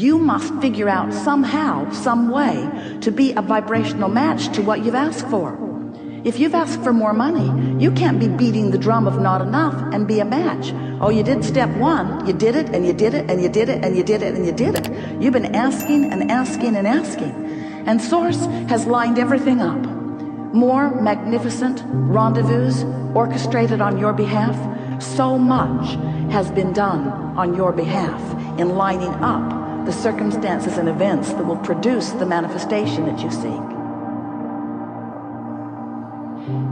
You must figure out somehow, some way, to be a vibrational match to what you've asked for. If you've asked for more money, you can't be beating the drum of not enough and be a match. Oh, you did step one, you did it, and you did it, and you did it, and you did it, and you did it. You've been asking and asking and asking. And Source has lined everything up. More magnificent rendezvous orchestrated on your behalf. So much has been done on your behalf in lining up the circumstances and events that will produce the manifestation that you seek.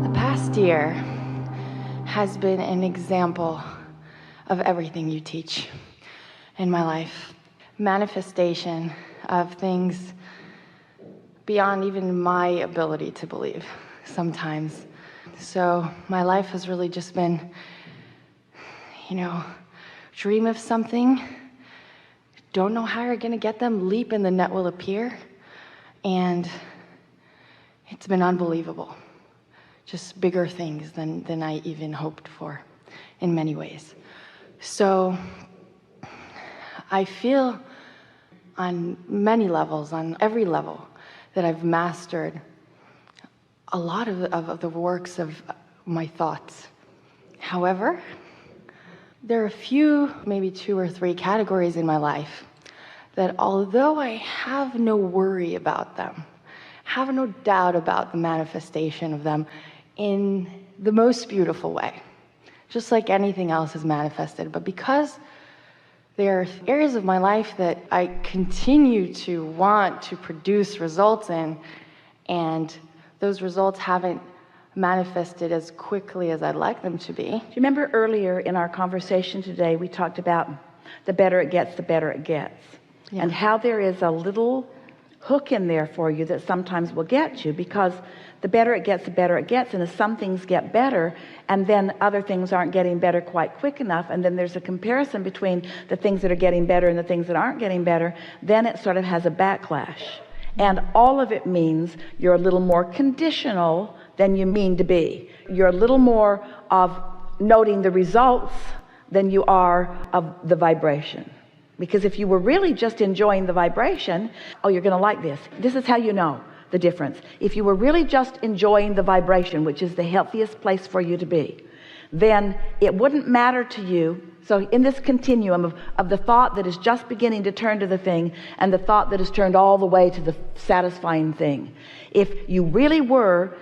The past year has been an example of everything you teach in my life. Manifestation of things beyond even my ability to believe sometimes. So my life has really just been, dream of something, don't know how you're gonna get them, leap and the net will appear. And it's been unbelievable. Just bigger things than I even hoped for in many ways. So I feel on many levels, on every level, that I've mastered a lot of the works of my thoughts. However, there are a few, maybe 2 or 3 categories in my life that although I have no worry about them, have no doubt about the manifestation of them in the most beautiful way, just like anything else is manifested, but because there are areas of my life that I continue to want to produce results in, and those results haven't manifested as quickly as I'd like them to be. Do you remember earlier in our conversation today, we talked about the better it gets, the better it gets. Yeah. And how there is a little hook in there for you that sometimes will get you, because the better it gets, the better it gets. And as some things get better, and then other things aren't getting better quite quick enough, and then there's a comparison between the things that are getting better and the things that aren't getting better, then it sort of has a backlash. And all of it means you're a little more conditional than you mean to be. You're a little more of noting the results than you are of the vibration. Because if you were really just enjoying the vibration, oh, you're going to like this. This is how you know the difference. If you were really just enjoying the vibration, which is the healthiest place for you to be, then it wouldn't matter to you. So in this continuum of the thought that is just beginning to turn to the thing and the thought that has turned all the way to the satisfying thing, if you really were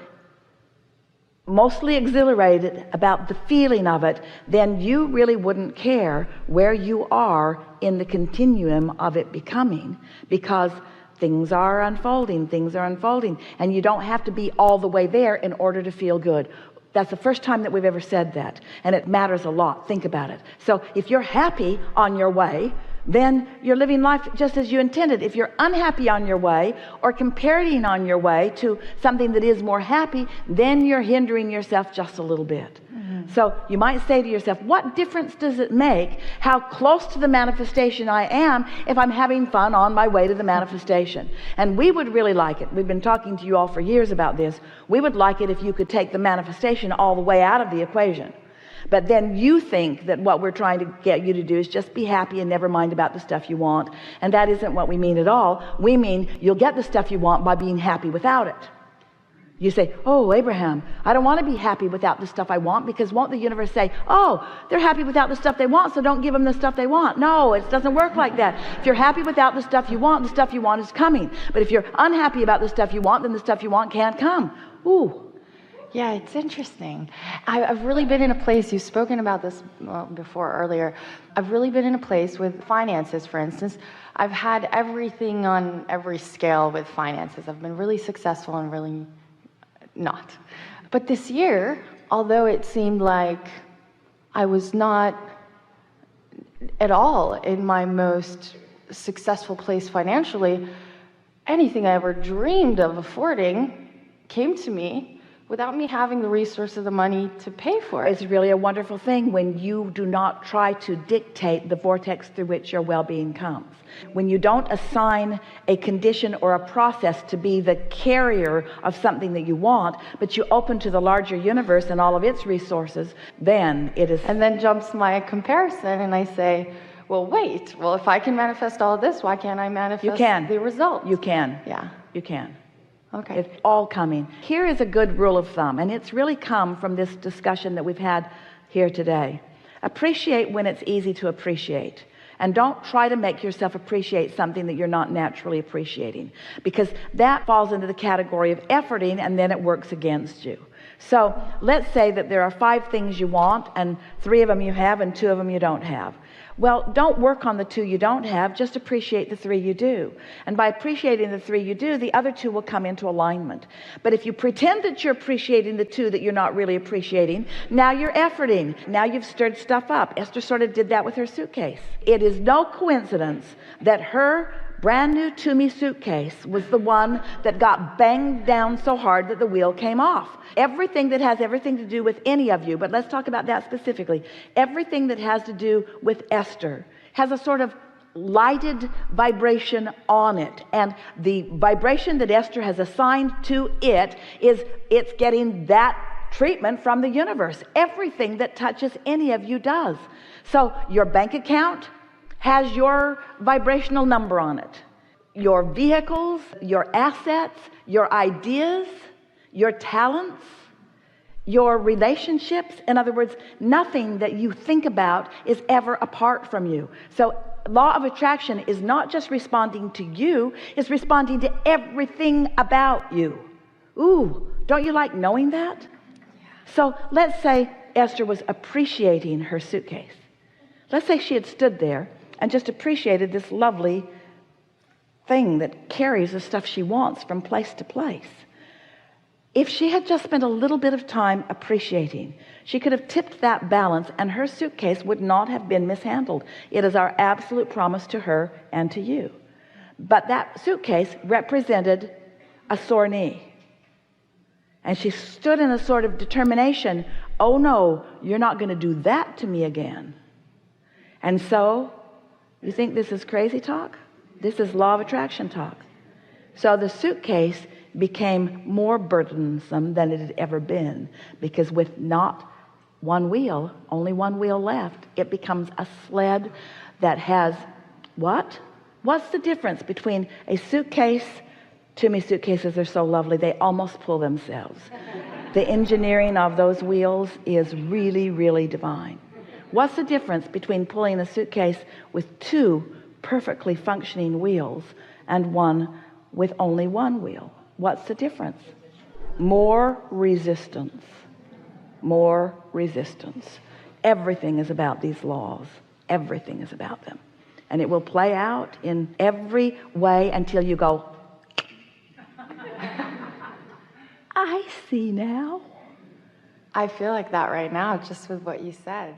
mostly exhilarated about the feeling of it, then you really wouldn't care where you are in the continuum of it becoming, because things are unfolding, and you don't have to be all the way there in order to feel good. That's the first time that we've ever said that, and it matters a lot. Think about it. So if you're happy on your way, then you're living life just as you intended. If you're unhappy on your way, or comparing on your way to something that is more happy, then you're hindering yourself just a little bit. So you might say to yourself, what difference does it make how close to the manifestation I am if I'm having fun on my way to the manifestation? And we would really like it. We've been talking to you all for years about this. We would like it if you could take the manifestation all the way out of the equation. But then you think that what we're trying to get you to do is just be happy and never mind about the stuff you want. And that isn't what we mean at all. We mean you'll get the stuff you want by being happy without it. You say, oh, Abraham, I don't want to be happy without the stuff I want, because won't the universe say, oh, they're happy without the stuff they want, so don't give them the stuff they want? No, it doesn't work like that. If you're happy without the stuff you want is coming. But if you're unhappy about the stuff you want, then the stuff you want can't come. Ooh. Yeah, it's interesting. I've really been in a place, you've spoken about this before earlier, I've really been in a place with finances, for instance. I've had everything on every scale with finances. I've been really successful and really not. But this year, although it seemed like I was not at all in my most successful place financially, anything I ever dreamed of affording came to me without me having the resources, the money to pay for it. It's really a wonderful thing when you do not try to dictate the vortex through which your well-being comes. When you don't assign a condition or a process to be the carrier of something that you want, but you open to the larger universe and all of its resources, then it is. And then jumps my comparison and I say, well, wait, well, if I can manifest all of this, why can't I manifest the result? You can. Yeah. You can. Okay. It's all coming. Here is a good rule of thumb, and it's really come from this discussion that we've had here today. Appreciate when it's easy to appreciate. And don't try to make yourself appreciate something that you're not naturally appreciating, because that falls into the category of efforting, and then it works against you. So let's say that there are 5 things you want, and 3 of them you have and 2 of them you don't have. Well, don't work on the 2 you don't have, just appreciate the 3 you do. And by appreciating the 3 you do, the other 2 will come into alignment. But if you pretend that you're appreciating the 2 that you're not really appreciating, now you're efforting. Now you've stirred stuff up. Esther sort of did that with her suitcase. It is no coincidence that her brand new Toomey suitcase was the one that got banged down so hard that the wheel came off. Everything that has everything to do with any of you, but let's talk about that specifically. Everything that has to do with Esther has a sort of lighted vibration on it, and the vibration that Esther has assigned to it is it's getting that treatment from the universe. Everything that touches any of you does. So your bank account has your vibrational number on it. Your vehicles, your assets, your ideas, your talents, your relationships. In other words, nothing that you think about is ever apart from you. So law of attraction is not just responding to you, it's responding to everything about you. Ooh, don't you like knowing that? Yeah. So let's say Esther was appreciating her suitcase. Let's say she had stood there and just appreciated this lovely thing that carries the stuff she wants from place to place. If she had just spent a little bit of time appreciating, she could have tipped that balance, and her suitcase would not have been mishandled. It is our absolute promise to her and to you. But that suitcase represented a sore knee. And she stood in a sort of determination, oh no, you're not going to do that to me again. And so, you think this is crazy talk? This is law of attraction talk. So the suitcase became more burdensome than it had ever been, because with not one wheel, only one wheel left, it becomes a sled that has what? What's the difference between a suitcase? Toomey suitcases are so lovely, they almost pull themselves. The engineering of those wheels is really, really divine. What's the difference between pulling a suitcase with 2 perfectly functioning wheels and one with only one wheel? What's the difference? More resistance. More resistance. Everything is about these laws. Everything is about them. And it will play out in every way until you go, I see now. I feel like that right now, just with what you said.